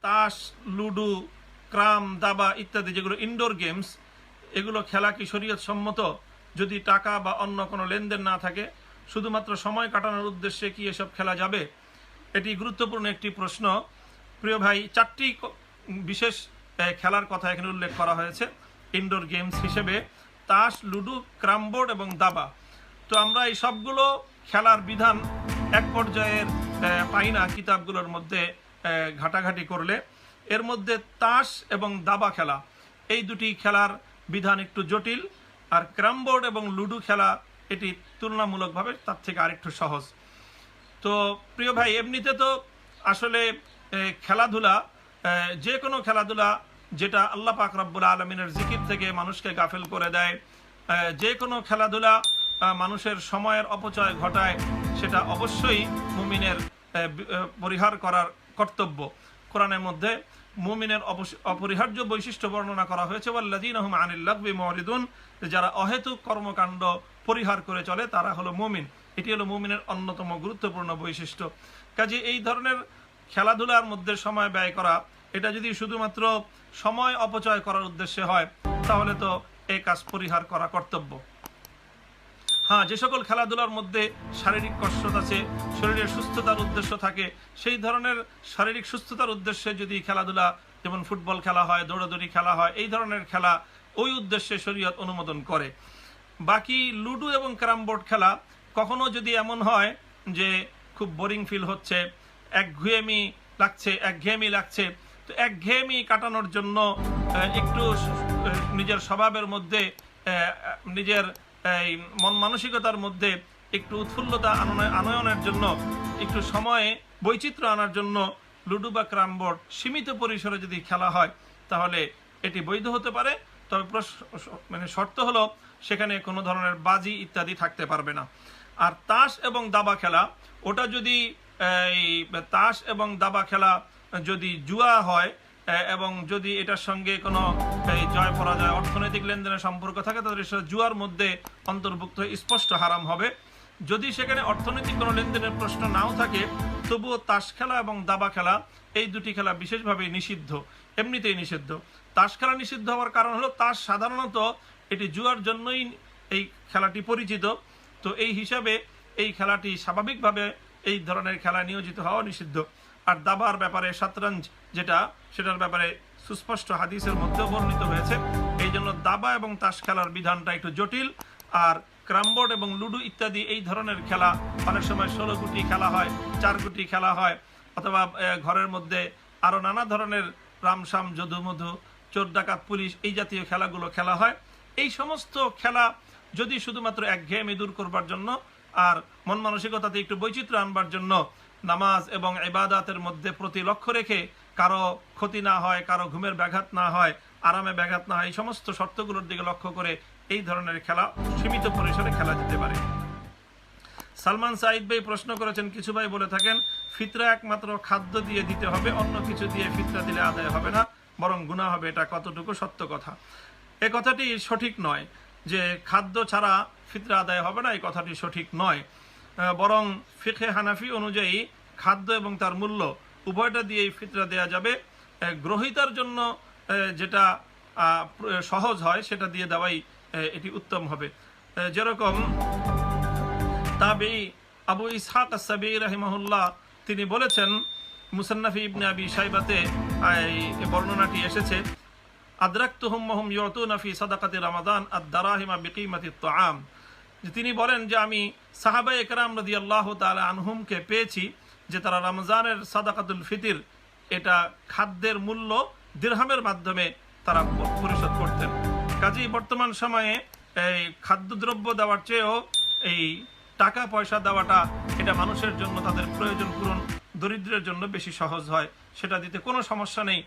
তাস, লুডো, ক্রাম, দাবা ইত্যাদি যেগুলো ইনডোর গেমস, এগুলো খেলা কি শরীয়ত সম্মত? যদি টাকা বা অন্য কোনো লেনদেন না থাকে, শুধুমাত্র সময় কাটানোর উদ্দেশ্যে কি এসব খেলা যাবে? এটি গুরুত্বপূর্ণ একটি প্রশ্ন। প্রিয় ভাই, 4টি বিশেষ খেলার কথা এখানে উল্লেখ করা হয়েছে ইনডোর গেমস হিসেবে: তাস, লুডো, ক্রামবোর্ড এবং দাবা। তো আমরা এই সবগুলো খেলার বিধান এক পর্যায়ের পাই না কিতাবগুলোর মধ্যে ঘাটাঘাটি করলে। এর মধ্যে তাস এবং দাবা খেলা, এই দুটি খেলার বিধান একটু জটিল, আর ক্রামবোর্ড এবং লুডো খেলা এটি তুলনামূলকভাবে তার থেকে আরেকটু সহজ। তো প্রিয় ভাই, এমনিতে তো আসলে খেলাধুলা, যে কোনো খেলাধুলা যেটা আল্লাহ পাক রব্বুল আলামিনের জিকির থেকে মানুষকে গাফেল করে দেয়, যে কোনো খেলাধুলা মানুষের সময়ের অপচয় ঘটায়, সেটা অবশ্যই মুমিনের পরিহার করার কর্তব্য। কোরআনের মধ্যে মুমিনের অপরিহার্য বৈশিষ্ট্য বর্ণনা করা হয়েছে, ওয়াল্লাযীনা হুম আনিল লাগবি মুরিদুন, যারা অহেতুক কর্মকাণ্ড পরিহার করে চলে তারা হলো মুমিন। এটি হলো মুমিনের অন্যতম গুরুত্বপূর্ণ বৈশিষ্ট্য। কাজে এই ধরনের খেলাধুলার মধ্যে সময় ব্যয় করা, এটা যদি শুধুমাত্র সময় অপচয় করার উদ্দেশ্যে হয়, তাহলে তো এই কাজ পরিহার করা কর্তব্য। হ্যাঁ, যে সকল খেলাধুলার মধ্যে শারীরিক কসরত আছে, শরীরের সুস্থতার উদ্দেশ্য থাকে, সেই ধরনের শারীরিক সুস্থতার উদ্দেশ্যে যদি খেলাধুলা, যেমন ফুটবল খেলা হয়, দৌড়াদৌড়ি খেলা হয়, এই ধরনের খেলা ওই উদ্দেশ্যে শরীয়ত অনুমোদন করে। বাকি লুডো এবং ক্যারামবোর্ড খেলা, কখনো যদি এমন হয় যে খুব বোরিং ফিল হচ্ছে, একঘেয়েমি লাগছে, তো একঘেয়েমি কাটানোর জন্য একটু নিজের স্বভাবের মধ্যে, নিজের এই মন মানসিকতার মধ্যে একটু উৎফুল্লতা আনয়নের জন্য, একটু সময়ে বৈচিত্র্য আনার জন্য লুডো বা ক্যারামবোর্ড সীমিত পরিসরে যদি খেলা হয়, তাহলে এটি বৈধ হতে পারে। তবে শর্ত হলো সেখানে কোনো ধরনের বাজি ইত্যাদি থাকতে পারবে না। আর তাস এবং দাবা খেলা, ওটা যদি তাস এবং দাবা খেলা যদি জুয়া হয়, এবং যদি এটার সঙ্গে কোনো জয় পরাজয়, অর্থনৈতিক লেনদেনের সম্পর্ক থাকে, তাহলে সেটা জুয়ার মধ্যে অন্তর্ভুক্ত, স্পষ্ট হারাম হবে। যদি সেখানে অর্থনৈতিক কোনো লেনদেনের প্রশ্ন নাও থাকে, তবুও তাস খেলা এবং দাবা খেলা, এই দুটি খেলা বিশেষভাবে নিষিদ্ধ, এমনিতেই নিষিদ্ধ। তাস খেলা নিষিদ্ধ হওয়ার কারণ হলো তাস সাধারণত এটি জুয়ার জন্যই এই খেলাটি পরিচিত। তো এই হিসাবে এই খেলাটি স্বাভাবিকভাবে এই ধরনের খেলা নিয়োজিত হওয়া নিষিদ্ধ। আর দাবার ব্যাপারে, শতরঞ্জ যেটা, সেটার ব্যাপারে সুস্পষ্ট হাদিসের মধ্যেও বর্ণিত হয়েছে। এই জন্য দাবা এবং তাস খেলার বিধানটা একটু জটিল। আর ক্যারামবোর্ড এবং লুডো ইত্যাদি এই ধরনের খেলা অনেক সময় 16 গুটি খেলা হয়, 4 গুটি খেলা হয়, অথবা ঘরের মধ্যে আরও নানা ধরনের রামসাম, যদু মধু, চোর ডাকাত পুলিশ, এই জাতীয় খেলাগুলো খেলা হয়। এই সমস্ত খেলা যদি শুধুমাত্র একঘেয়েমি দূর করবার জন্য আর মন মানসিকতাতে একটু বৈচিত্র্য আনবার জন্য, নামাজ এবং ইবাদতের মধ্যে প্রতি লক্ষ্য রেখে, কারো ক্ষতি না হয়, কারো ঘুমের ব্যাঘাত না হয়, আরামে ব্যাঘাত না হয়, এই সমস্ত শর্তগুলোর দিকে লক্ষ্য করে এই ধরনের খেলা সীমিত পরিসরে খেলা যেতে পারে। সালমান সাঈদ ভাই প্রশ্ন করেছেন, কিছু ভাই বলে থাকেন ফিতরা একমাত্র খাদ্য দিয়ে দিতে হবে, অন্য কিছু দিয়ে ফিতরা দিলে আদায় হবে না, বরং গুনাহ হবে। এটা কতটুকু সত্য কথা? এই কথাটি সঠিক নয় যে খাদ্য ছাড়া ফিতরা আদায় হবে না, এই কথাটি সঠিক নয়। বরং ফিকহে হানাফি অনুযায়ী খাদ্য এবং তার মূল্য উভয়টা দিয়েই ফিতরা দেয়া যাবে। গ্রহীতার জন্য যেটা সহজ হয় সেটা দিয়ে দেওয়াই এটি উত্তম হবে। যেরকম তাবেঈ আবু ইসহাক আস-সাবিঈ রাহিমাহুল্লাহ তিনি বলেছেন, মুসান্নাফি ইবনে আবি শাইবাতে এই বর্ণনাটি এসেছে, আদরাকতুহুম ওয়াহুম ইউতুনা ফি সাদাকাতি রমাদান আদ-দারাহিমা বিকিমাতি আত-তাআম। তিনি বলেন যে আমি সাহাবায়ে কেরাম রাদিয়াল্লাহু তাআলা আনহুমকে পেয়েছি যে তারা রমজানের সাদাকাতুল ফিতর, এটা খাদ্যের মূল্য দিরহামের মাধ্যমে তারা পরিশোধ করতেন। কাজেই বর্তমান সময়ে এই খাদ্যদ্রব্য দেওয়ার চেয়েও এই টাকা পয়সা দেওয়াটা, এটা মানুষের জন্য তাদের প্রয়োজন পূরণ, দরিদ্রের জন্য বেশি সহজ হয়, সেটা দিতে কোনো সমস্যা নেই।